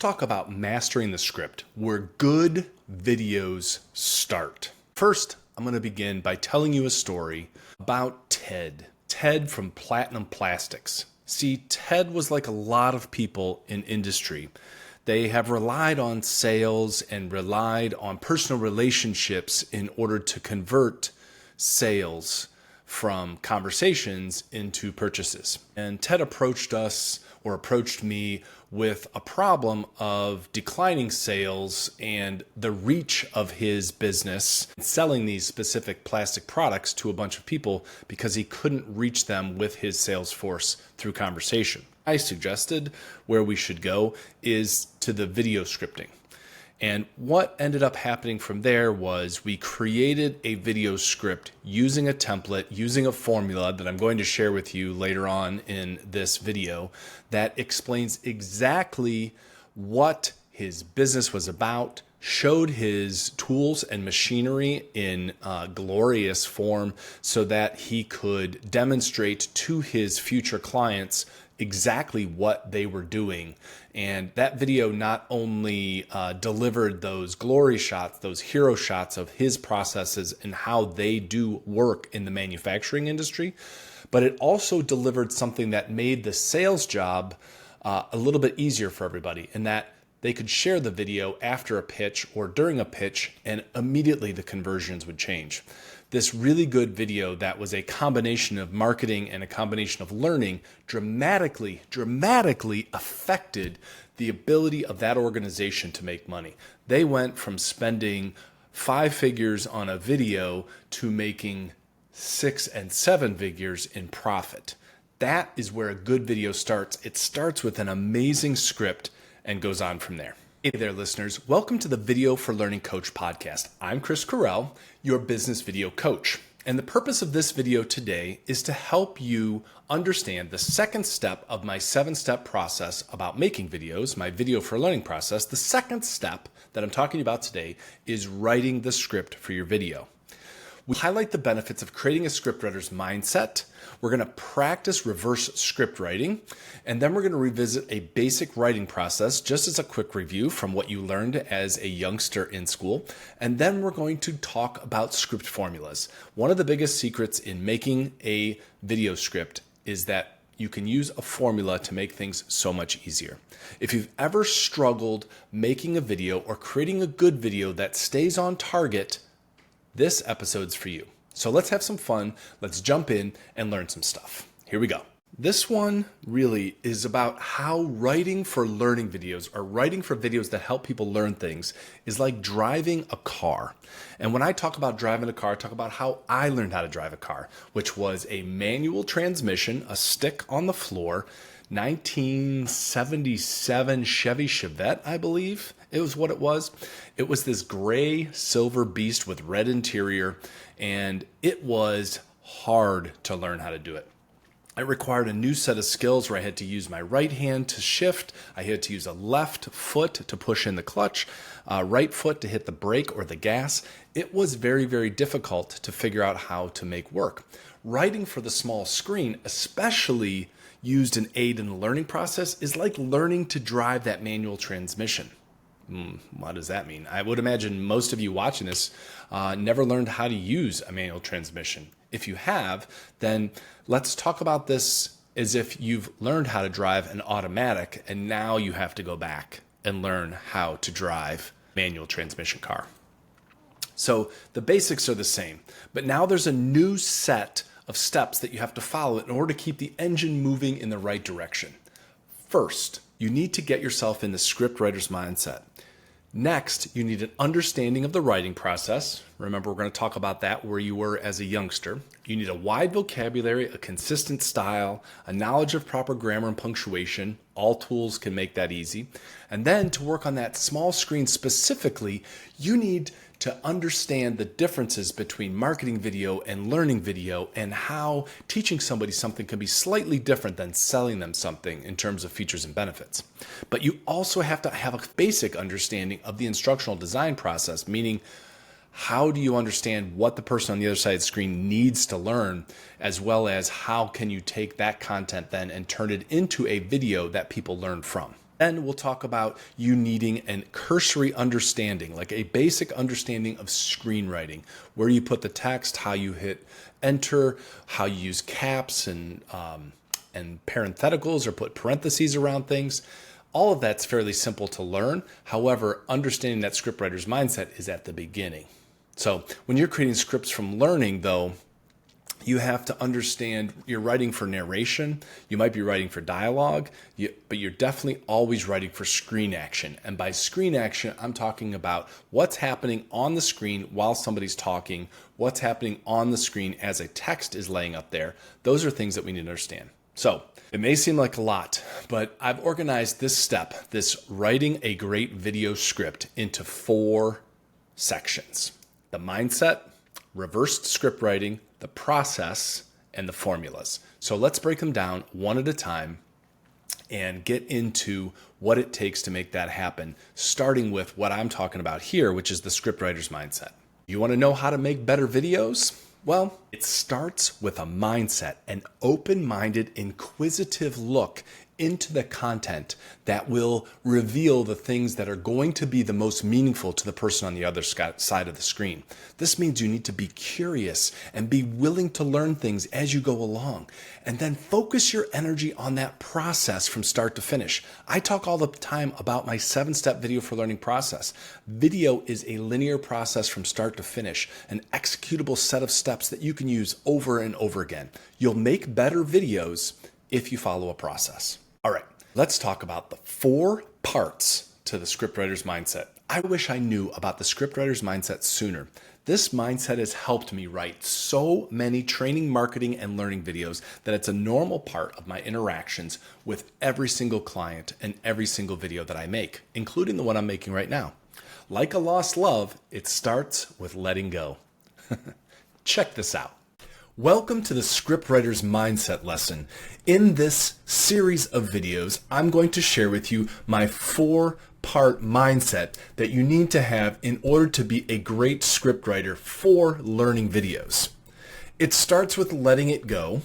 Talk about mastering the script, where good videos start. First, I'm going to begin by telling you a story about Ted. Ted from Platinum Plastics. See, Ted was like a lot of people in industry. They have relied on sales and relied on personal relationships in order to convert sales from conversations into purchases. And Ted approached me with a problem of declining sales and the reach of his business selling these specific plastic products to a bunch of people because he couldn't reach them with his sales force through conversation. I suggested where we should go is to the video scripting. And what ended up happening from there was we created a video script using a template, using a formula that I'm going to share with you later on in this video that explains exactly what his business was about, showed his tools and machinery in glorious form so that he could demonstrate to his future clients exactly what they were doing. And that video not only delivered those glory shots, those hero shots of his processes and how they do work in the manufacturing industry, but it also delivered something that made the sales job a little bit easier for everybody, in that they could share the video after a pitch or during a pitch, and immediately the conversions would change. This really good video that was a combination of marketing and a combination of learning dramatically affected the ability of that organization to make money. They went from spending 5 figures on a video to making 6 and 7 figures in profit. That is where a good video starts. It starts with an amazing script and goes on from there. Hey there, listeners. Welcome to the Video for Learning Coach podcast. I'm Chris Karel, your business video coach. And the purpose of this video today is to help you understand the second step of my 7-step process about making videos, my Video for Learning process. The second step that I'm talking about today is writing the script for your video. We highlight the benefits of creating a scriptwriter's mindset. We're going to practice reverse script writing, and then we're going to revisit a basic writing process just as a quick review from what you learned as a youngster in school. And then we're going to talk about script formulas. One of the biggest secrets in making a video script is that you can use a formula to make things so much easier. If you've ever struggled making a video or creating a good video that stays on target, this episode's for you. So let's have some fun. Let's jump in and learn some stuff. Here we go. This one really is about how writing for learning videos, or writing for videos that help people learn things, is like driving a car. And when I talk about driving a car, I talk about how I learned how to drive a car, which was a manual transmission, a stick on the floor, 1977 Chevy Chevette, I believe it was what it was. It was this gray silver beast with red interior, and it was hard to learn how to do it. It required a new set of skills where I had to use my right hand to shift. I had to use a left foot to push in the clutch, right foot to hit the brake or the gas. It was very, very difficult to figure out how to make work. Writing for the small screen, especially used in aid in the learning process, is like learning to drive that manual transmission. What does that mean? I would imagine most of you watching this never learned how to use a manual transmission. If you have, then let's talk about this as if you've learned how to drive an automatic and now you have to go back and learn how to drive manual transmission car. So the basics are the same, but now there's a new set of steps that you have to follow in order to keep the engine moving in the right direction. First, you need to get yourself in the scriptwriter's mindset. Next, you need an understanding of the writing process. Remember, we're going to talk about that where you were as a youngster. You need a wide vocabulary, a consistent style, a knowledge of proper grammar and punctuation. All tools can make that easy. And then to work on that small screen specifically, you need to understand the differences between marketing video and learning video, and how teaching somebody something can be slightly different than selling them something in terms of features and benefits. But you also have to have a basic understanding of the instructional design process, meaning how do you understand what the person on the other side of the screen needs to learn, as well as how can you take that content then and turn it into a video that people learn from. Then we'll talk about you needing a cursory understanding, like a basic understanding of screenwriting, where you put the text, how you hit enter, how you use caps and parentheticals or put parentheses around things. All of that's fairly simple to learn. However, understanding that scriptwriter's mindset is at the beginning. So when you're creating scripts from learning, though, you have to understand you're writing for narration. You might be writing for dialogue, but you're definitely always writing for screen action. And by screen action, I'm talking about what's happening on the screen while somebody's talking, what's happening on the screen as a text is laying up there. Those are things that we need to understand. So it may seem like a lot, but I've organized this step, this writing a great video script, into 4 sections: the mindset, reversed script writing, the process, and the formulas. So let's break them down one at a time and get into what it takes to make that happen, starting with what I'm talking about here, which is the scriptwriter's mindset. You want to know how to make better videos? Well, it starts with a mindset, an open-minded, inquisitive look into the content that will reveal the things that are going to be the most meaningful to the person on the other side of the screen. This means you need to be curious and be willing to learn things as you go along, and then focus your energy on that process from start to finish. I talk all the time about my 7-step video for learning process. Video is a linear process from start to finish, an executable set of steps that you can use over and over again. You'll make better videos if you follow a process. All right, let's talk about the 4 parts to the scriptwriter's mindset. I wish I knew about the scriptwriter's mindset sooner. This mindset has helped me write so many training, marketing, and learning videos that it's a normal part of my interactions with every single client and every single video that I make, including the one I'm making right now. Like a lost love, it starts with letting go. Check this out. Welcome to the Scriptwriter's Mindset lesson. In this series of videos, I'm going to share with you my 4-part mindset that you need to have in order to be a great scriptwriter for learning videos. It starts with letting it go.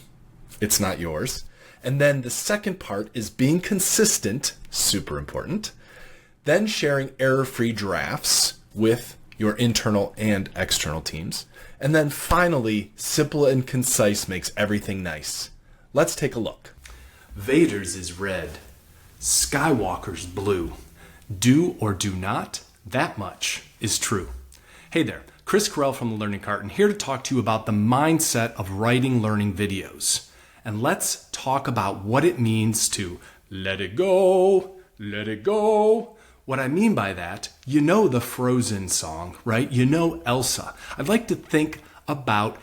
It's not yours. And then the second part is being consistent, super important. Then sharing error-free drafts with your internal and external teams. And then finally, simple and concise makes everything nice. Let's take a look. Vader's is red. Skywalker's blue. Do or do not, that much is true. Hey there, Chris Karel from The Learning Cart, and here to talk to you about the mindset of writing learning videos. And let's talk about what it means to let it go, let it go. What I mean by that, you know the Frozen song, right? You know Elsa. I'd like to think about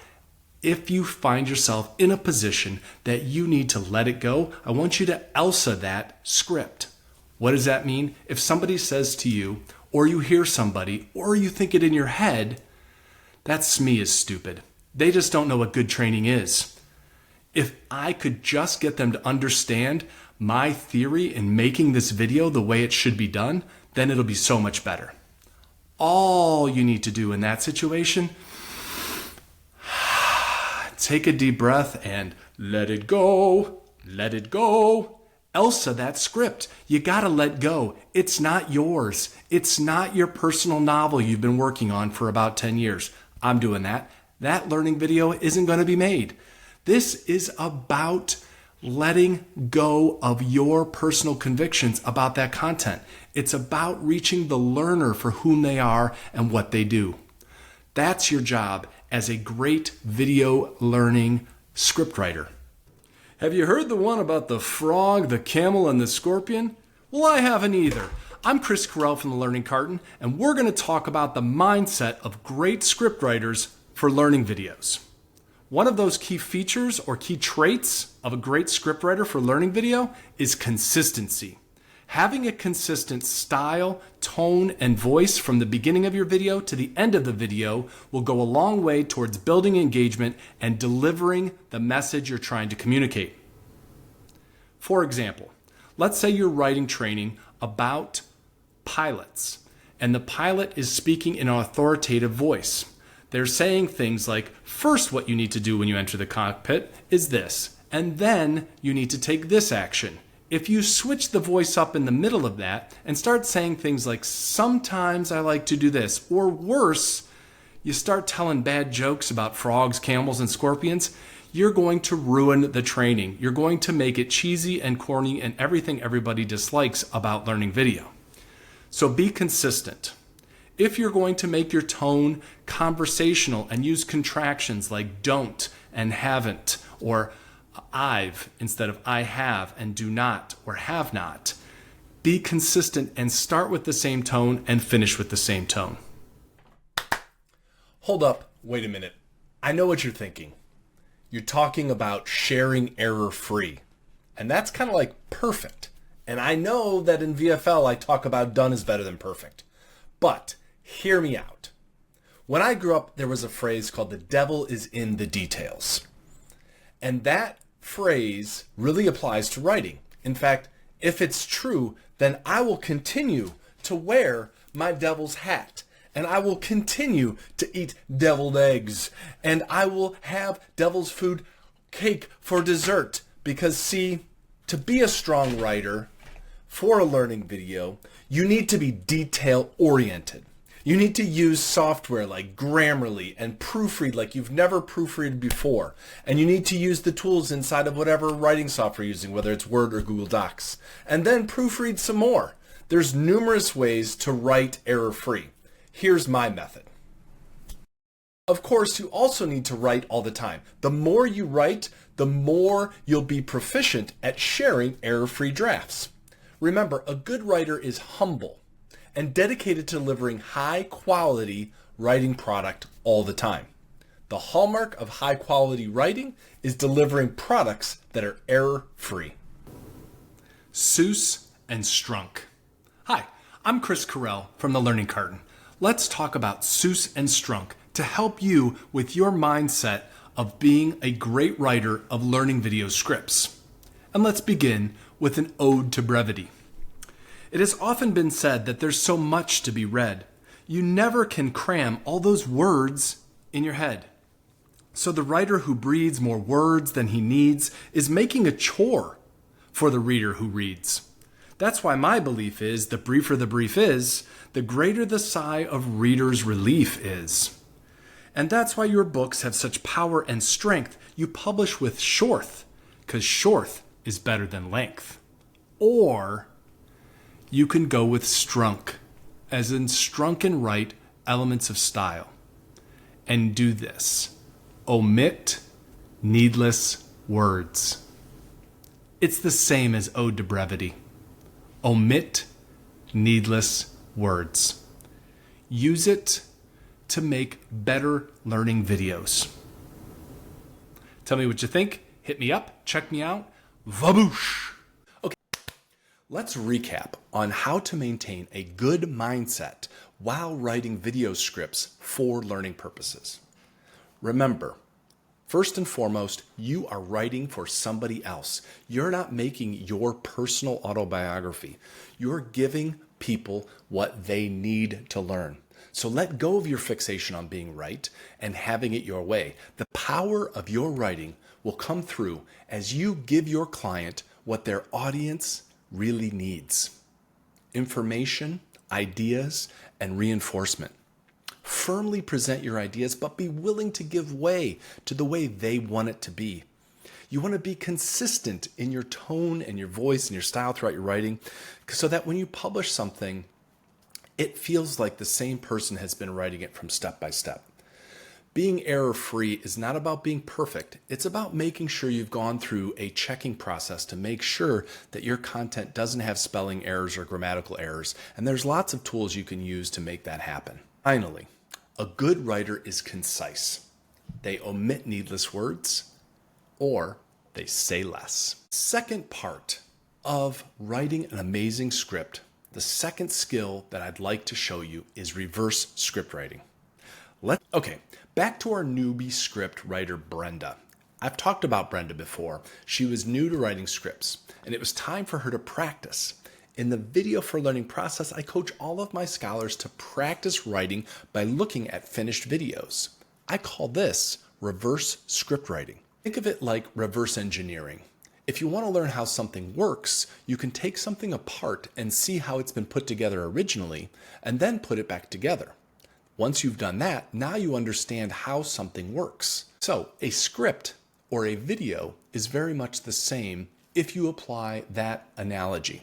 if you find yourself in a position that you need to let it go, I want you to Elsa that script. What does that mean? If somebody says to you, or you hear somebody, or you think it in your head, that SME is stupid. They just don't know what good training is. If I could just get them to understand my theory in making this video the way it should be done, then it'll be so much better. All you need to do in that situation, take a deep breath and let it go, let it go. Elsa, that script, you gotta let go. It's not yours. It's not your personal novel you've been working on for about 10 years. I'm doing that. That learning video isn't gonna be made. This is about letting go of your personal convictions about that content. It's about reaching the learner for whom they are and what they do. That's your job as a great video learning scriptwriter. Have you heard the one about the frog, the camel, and the scorpion? Well, I haven't either. I'm Chris Karel from The Learning Carton, and we're going to talk about the mindset of great scriptwriters for learning videos. One of those key features or key traits of a great scriptwriter for learning video is consistency. Having a consistent style, tone, and voice from the beginning of your video to the end of the video will go a long way towards building engagement and delivering the message you're trying to communicate. For example, let's say you're writing training about pilots, and the pilot is speaking in an authoritative voice. They're saying things like, first, what you need to do when you enter the cockpit is this, and then you need to take this action. If you switch the voice up in the middle of that and start saying things like, sometimes I like to do this, or worse, you start telling bad jokes about frogs, camels, and scorpions, you're going to ruin the training. You're going to make it cheesy and corny and everything everybody dislikes about learning video. So be consistent. If you're going to make your tone conversational and use contractions like don't and haven't, or I've instead of I have and do not or have not, be consistent and start with the same tone and finish with the same tone. Hold up, wait a minute. I know what you're thinking. You're talking about sharing error-free, and that's kind of like perfect. And I know that in VFL I talk about done is better than perfect. But hear me out. When I grew up, there was a phrase called the devil is in the details. And that phrase really applies to writing. In fact, if it's true, then I will continue to wear my devil's hat. And I will continue to eat deviled eggs. And I will have devil's food cake for dessert. Because see, to be a strong writer for a learning video, you need to be detail oriented. You need to use software like Grammarly and proofread like you've never proofread before. And you need to use the tools inside of whatever writing software you're using, whether it's Word or Google Docs. And then proofread some more. There's numerous ways to write error-free. Here's my method. Of course, you also need to write all the time. The more you write, the more you'll be proficient at sharing error-free drafts. Remember, a good writer is humble and dedicated to delivering high-quality writing product all the time. The hallmark of high-quality writing is delivering products that are error-free. Seuss and Strunk. Hi, I'm Chris Karel from The Learning Carton. Let's talk about Seuss and Strunk to help you with your mindset of being a great writer of learning video scripts. And let's begin with an ode to brevity. It has often been said that there's so much to be read. You never can cram all those words in your head. So the writer who breathes more words than he needs is making a chore for the reader who reads. That's why my belief is the briefer the brief is, the greater the sigh of reader's relief is. And that's why your books have such power and strength. You publish with shorth, because shorth is better than length. Or you can go with strunk, as in strunk and write elements of style. And do this. Omit needless words. It's the same as ode to brevity. Omit needless words. Use it to make better learning videos. Tell me what you think. Hit me up. Check me out. Vaboosh! Okay, let's recap on how to maintain a good mindset while writing video scripts for learning purposes. Remember, first and foremost, you are writing for somebody else. You're not making your personal autobiography. You're giving people what they need to learn. So let go of your fixation on being right and having it your way. The power of your writing will come through as you give your client what their audience really needs. Information, ideas, and reinforcement. Firmly present your ideas, but be willing to give way to the way they want it to be. You want to be consistent in your tone and your voice and your style throughout your writing so that when you publish something, it feels like the same person has been writing it from step by step. Being error-free is not about being perfect. It's about making sure you've gone through a checking process to make sure that your content doesn't have spelling errors or grammatical errors. And there's lots of tools you can use to make that happen. Finally, a good writer is concise. They omit needless words, or they say less. Second part of writing an amazing script, the second skill that I'd like to show you is reverse script writing. Okay, back to our newbie script writer, Brenda. I've talked about Brenda before. She was new to writing scripts, and it was time for her to practice. In the Video for Learning process, I coach all of my scholars to practice writing by looking at finished videos. I call this reverse script writing. Think of it like reverse engineering. If you want to learn how something works, you can take something apart and see how it's been put together originally, and then put it back together. Once you've done that, now you understand how something works. So a script or a video is very much the same if you apply that analogy.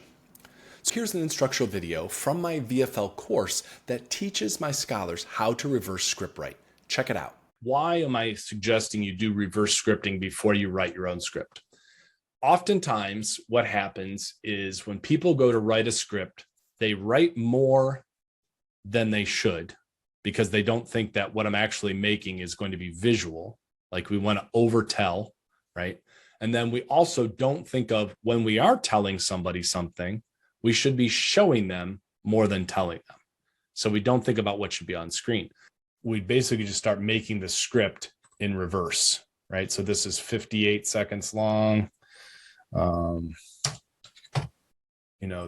So here's an instructional video from my VFL course that teaches my scholars how to reverse script write. Check it out. Why am I suggesting you do reverse scripting before you write your own script? Oftentimes, what happens is when people go to write a script, they write more than they should because they don't think that what I'm actually making is going to be visual. Like we want to overtell, right? And then we also don't think of when we are telling somebody something, we should be showing them more than telling them. So we don't think about what should be on screen. We basically just start making the script in reverse, right? So this is 58 seconds long.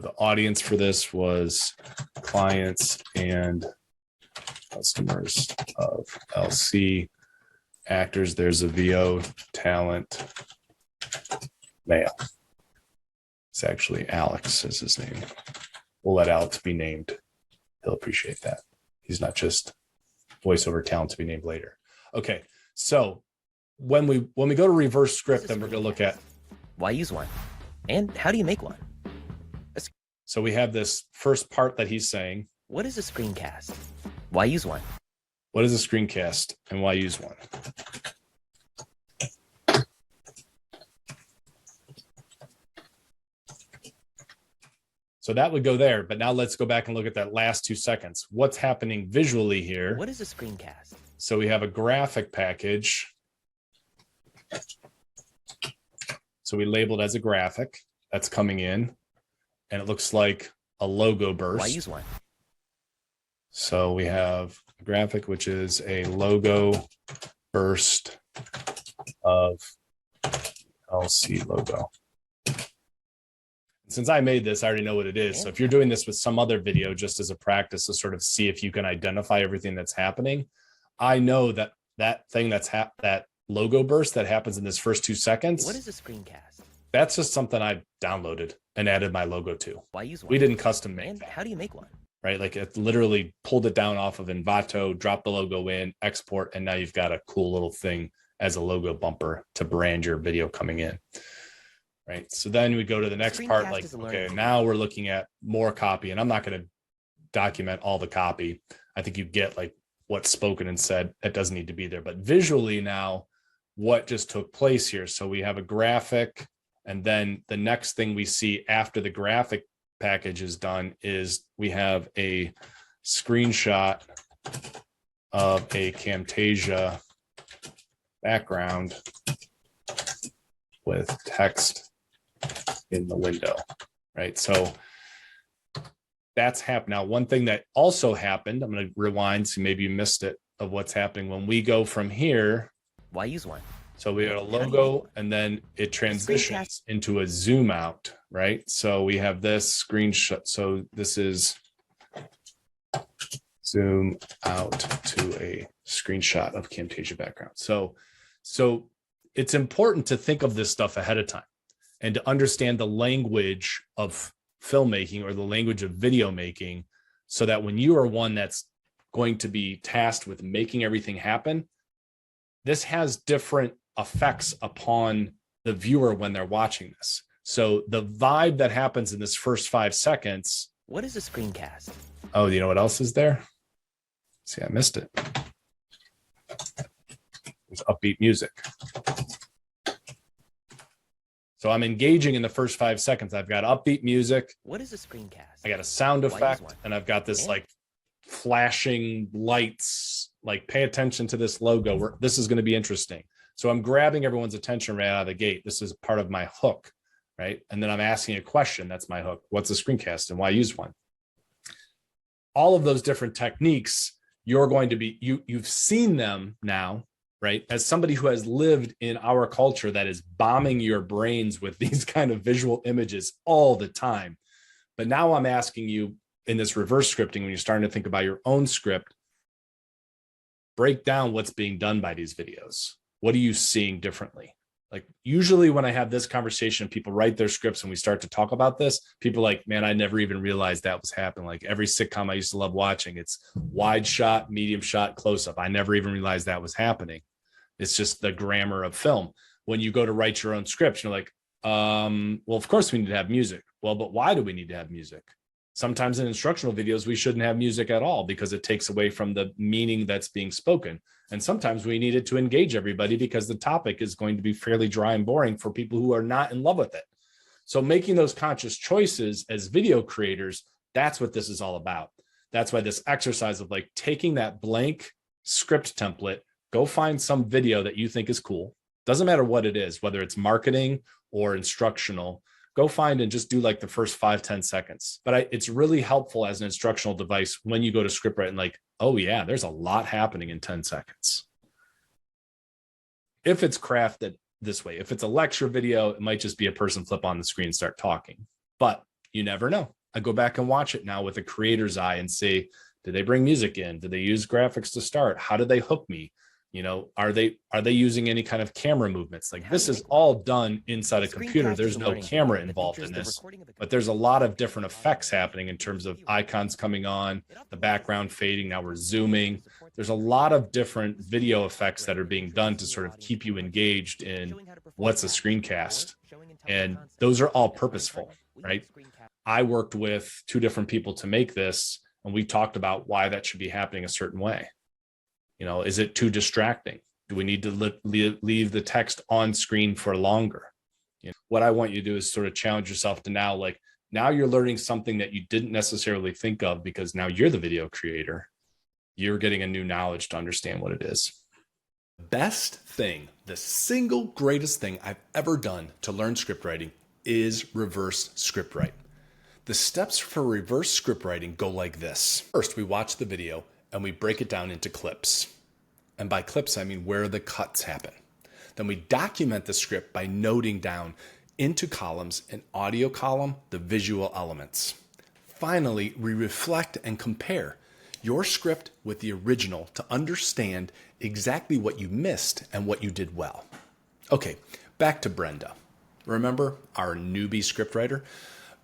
The audience for this was clients and customers of LC actors. There's a VO talent male. It's actually Alex is his name. We'll let Alex be named. He'll appreciate that. He's not just voiceover talent to be named later. Okay, so when we go to reverse script, then we're going to look at why use one, and how do you make one? So we have this first part that he's saying. What is a screencast? Why use one? What is a screencast and why use one? So that would go there, but now let's go back and look at that last 2 seconds. What's happening visually here? What is a screencast? So we have a graphic package. So we labeled as a graphic that's coming in, and it looks like a logo burst. Why use one? So we have a graphic, which is a logo burst of LC logo. Since I made this, I already know what it is. So if you're doing this with some other video, just as a practice to sort of see if you can identify everything that's happening, I know that that thing that logo burst that happens in this first 2 seconds. What is a screencast? That's just something I downloaded and added my logo to. Why use one? We didn't custom make that. How do you make one? Right? Like it literally pulled it down off of Envato, dropped the logo in, export, and now you've got a cool little thing as a logo bumper to brand your video coming in. Right. So then we go to the next part, like, okay, now we're looking at more copy, and I'm not going to document all the copy. I think you get like what's spoken and said. That doesn't need to be there. But visually now, what just took place here? So we have a graphic, and then the next thing we see after the graphic package is done is we have a screenshot of a Camtasia background with text in the window, right? So that's happened. Now, one thing that also happened, I'm going to rewind so maybe you missed it, of what's happening when we go from here. Why use one? So we got a logo, and then it transitions into a zoom out, right? So we have this screenshot. So this is zoom out to a screenshot of Camtasia background. So it's important to think of this stuff ahead of time and to understand the language of filmmaking or the language of video making, so that when you are one that's going to be tasked with making everything happen, this has different effects upon the viewer when they're watching this. So the vibe that happens in this first 5 seconds. What is a screencast? Oh, you know what else is there? See, I missed it. There's upbeat music. So I'm engaging in the first 5 seconds. I've got upbeat music. What is a screencast? I got a sound effect, and I've got this like flashing lights, like pay attention to this logo. This is going to be interesting. So I'm grabbing everyone's attention right out of the gate. This is part of my hook, right? And then I'm asking a question. That's my hook. What's a screencast and why use one? All of those different techniques, you're going to be, you've seen them now, right? As somebody who has lived in our culture that is bombing your brains with these kind of visual images all the time. But now I'm asking you in this reverse scripting, when you're starting to think about your own script, break down what's being done by these videos. What are you seeing differently? Like usually when I have this conversation, people write their scripts and we start to talk about this, people are like, man, I never even realized that was happening. Like every sitcom I used to love watching, it's wide shot, medium shot, close up. I never even realized that was happening. It's just the grammar of film. When you go to write your own script, you're like, well, of course we need to have music. Well, but why do we need to have music? Sometimes in instructional videos, we shouldn't have music at all because it takes away from the meaning that's being spoken. And sometimes we need it to engage everybody because the topic is going to be fairly dry and boring for people who are not in love with it. So making those conscious choices as video creators, that's what this is all about. That's why this exercise of like taking that blank script template, go find some video that you think is cool. Doesn't matter what it is, whether it's marketing or instructional, go find and just do like the first 5-10 seconds. But it's really helpful as an instructional device when you go to Scriptwriter and like, oh yeah, there's a lot happening in 10 seconds. If it's crafted this way, if it's a lecture video, it might just be a person flip on the screen and start talking, but you never know. I go back and watch it now with a creator's eye and say, did they bring music in? Did they use graphics to start? How did they hook me? You know, are they using any kind of camera movements? Like this is all done inside a computer. There's no camera involved in this, but there's a lot of different effects happening in terms of icons coming on, the background fading. Now we're zooming. There's a lot of different video effects that are being done to sort of keep you engaged in what's a screencast. And those are all purposeful, right? I worked with 2 different people to make this, and we talked about why that should be happening a certain way. You know, is it too distracting? Do we need to leave the text on screen for longer? You know, what I want you to do is sort of challenge yourself to now you're learning something that you didn't necessarily think of because now you're the video creator. You're getting a new knowledge to understand what it is. Best thing, the single greatest thing I've ever done to learn script writing is reverse script write. The steps for reverse script writing go like this. First, we watch the video and we break it down into clips. And by clips, I mean where the cuts happen. Then we document the script by noting down into columns, an audio column, the visual elements. Finally, we reflect and compare your script with the original to understand exactly what you missed and what you did well. Okay, back to Brenda. Remember our newbie scriptwriter?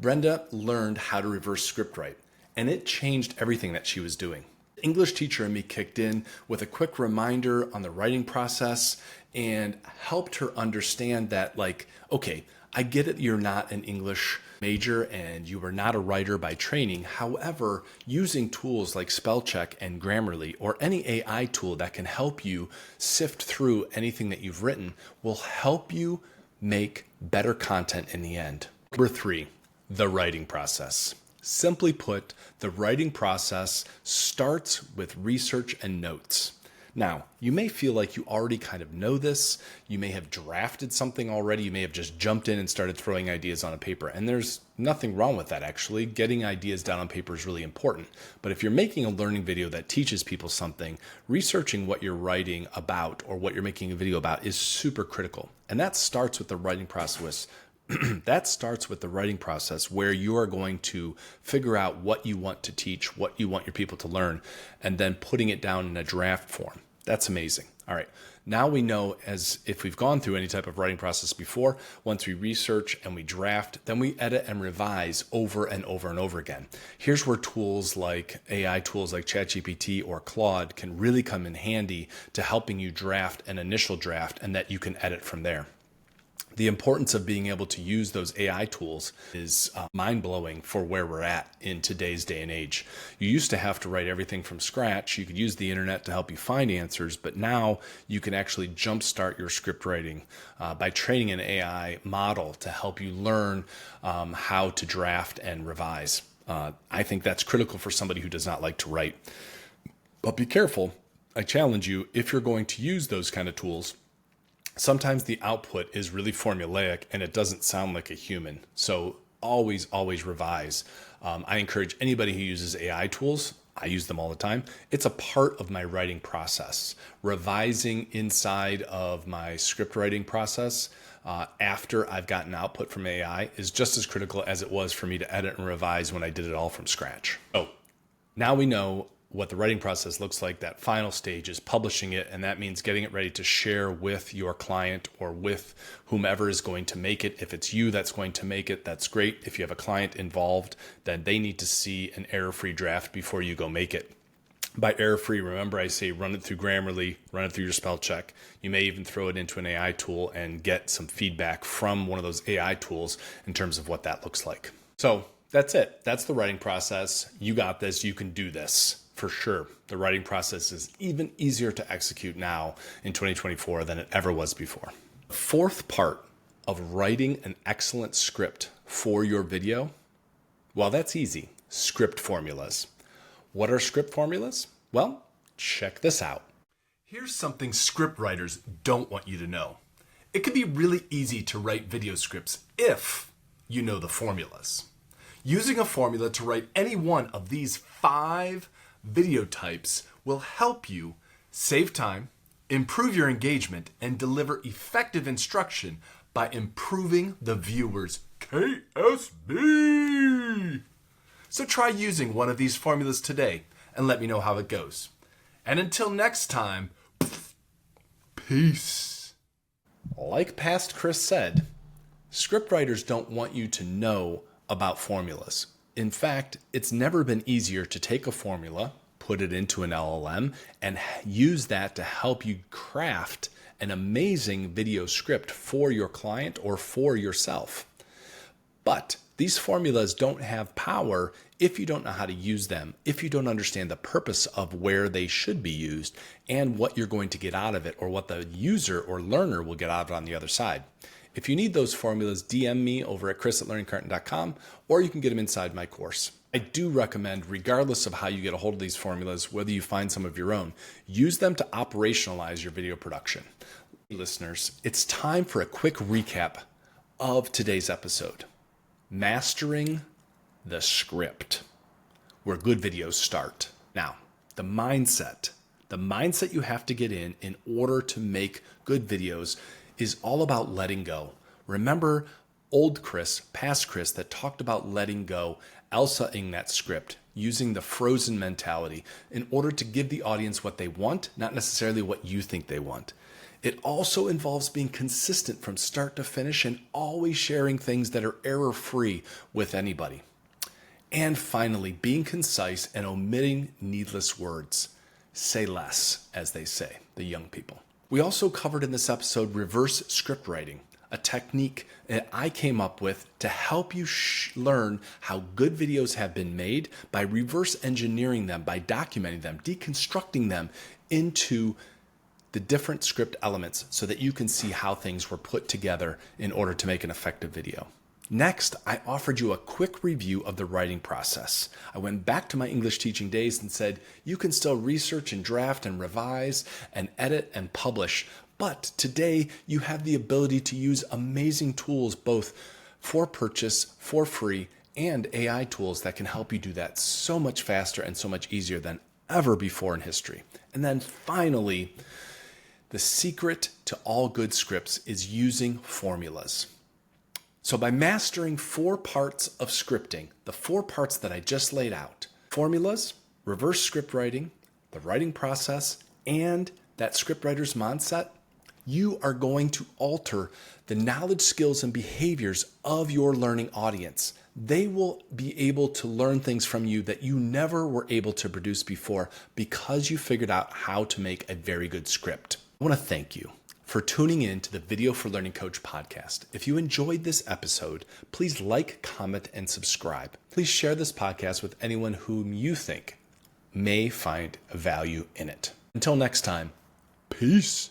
Brenda learned how to reverse script write, and it changed everything that she was doing. English teacher in me kicked in with a quick reminder on the writing process and helped her understand that, like, okay, I get it, you're not an English major and you were not a writer by training. However, using tools like spell check and Grammarly or any AI tool that can help you sift through anything that you've written will help you make better content in the end. Number 3, the writing process. Simply put, the writing process starts with research and notes. Now, you may feel like you already kind of know this. You may have drafted something already. You may have just jumped in and started throwing ideas on a paper. And there's nothing wrong with that, actually. Getting ideas down on paper is really important. But if you're making a learning video that teaches people something, researching what you're writing about or what you're making a video about is super critical. And that starts with the writing process. That starts with the writing process where you are going to figure out what you want to teach, what you want your people to learn, and then putting it down in a draft form. That's amazing. All right. Now we know, as if we've gone through any type of writing process before, once we research and we draft, then we edit and revise over and over and over again. Here's where tools like AI tools like ChatGPT or Claude can really come in handy to helping you draft an initial draft and that you can edit from there. The importance of being able to use those AI tools is mind-blowing for where we're at in today's day and age. You used to have to write everything from scratch. You could use the internet to help you find answers, but now you can actually jumpstart your script writing by training an AI model to help you learn how to draft and revise. I think that's critical for somebody who does not like to write. But be careful. I challenge you, if you're going to use those kind of tools, sometimes the output is really formulaic and it doesn't sound like a human. So always revise. I encourage anybody who uses AI tools, I use them all the time. It's a part of my writing process. Revising inside of my script writing process after I've gotten output from AI is just as critical as it was for me to edit and revise when I did it all from scratch. Oh, now we know what the writing process looks like, that final stage is publishing it. And that means getting it ready to share with your client or with whomever is going to make it. If it's you that's going to make it, that's great. If you have a client involved, then they need to see an error-free draft before you go make it. By error-free, remember I say run it through Grammarly, run it through your spell check. You may even throw it into an AI tool and get some feedback from one of those AI tools in terms of what that looks like. So that's it. That's the writing process. You got this. You can do this for sure. The writing process is even easier to execute now in 2024 than it ever was before. The fourth part of writing an excellent script for your video, well, that's easy. Script formulas. What are script formulas? Well, check this out. Here's something script writers don't want you to know. It can be really easy to write video scripts if you know the formulas. Using a formula to write any one of these 5 video types will help you save time, improve your engagement, and deliver effective instruction by improving the viewer's KSB. So try using one of these formulas today and let me know how it goes. And until next time, peace. Like past Chris said, scriptwriters don't want you to know about formulas. In fact, it's never been easier to take a formula, put it into an LLM, and use that to help you craft an amazing video script for your client or for yourself. But these formulas don't have power if you don't know how to use them, if you don't understand the purpose of where they should be used and what you're going to get out of it or what the user or learner will get out of it on the other side. If you need those formulas, DM me over at chris@learningcarton.com, or you can get them inside my course. I do recommend, regardless of how you get a hold of these formulas, whether you find some of your own, use them to operationalize your video production. Listeners, it's time for a quick recap of today's episode. Mastering the script, where good videos start. Now, the mindset you have to get in order to make good videos is all about letting go. Remember old Chris, past Chris, that talked about letting go, Elsa-ing that script, using the frozen mentality in order to give the audience what they want, not necessarily what you think they want. It also involves being consistent from start to finish and always sharing things that are error-free with anybody. And finally, being concise and omitting needless words. Say less, as they say, the young people. We also covered in this episode reverse script writing, a technique that I came up with to help you learn how good videos have been made by reverse engineering them, by documenting them, deconstructing them into the different script elements so that you can see how things were put together in order to make an effective video. Next, I offered you a quick review of the writing process. I went back to my English teaching days and said, you can still research and draft and revise and edit and publish, but today you have the ability to use amazing tools both for purchase, for free, and AI tools that can help you do that so much faster and so much easier than ever before in history. And then finally, the secret to all good scripts is using formulas. So by mastering 4 parts of scripting, the 4 parts that I just laid out, formulas, reverse script writing, the writing process, and that scriptwriter's mindset, you are going to alter the knowledge, skills, and behaviors of your learning audience. They will be able to learn things from you that you never were able to produce before because you figured out how to make a very good script. I want to thank you for tuning in to the Video for Learning Coach podcast. If you enjoyed this episode, please like, comment, and subscribe. Please share this podcast with anyone whom you think may find value in it. Until next time, peace.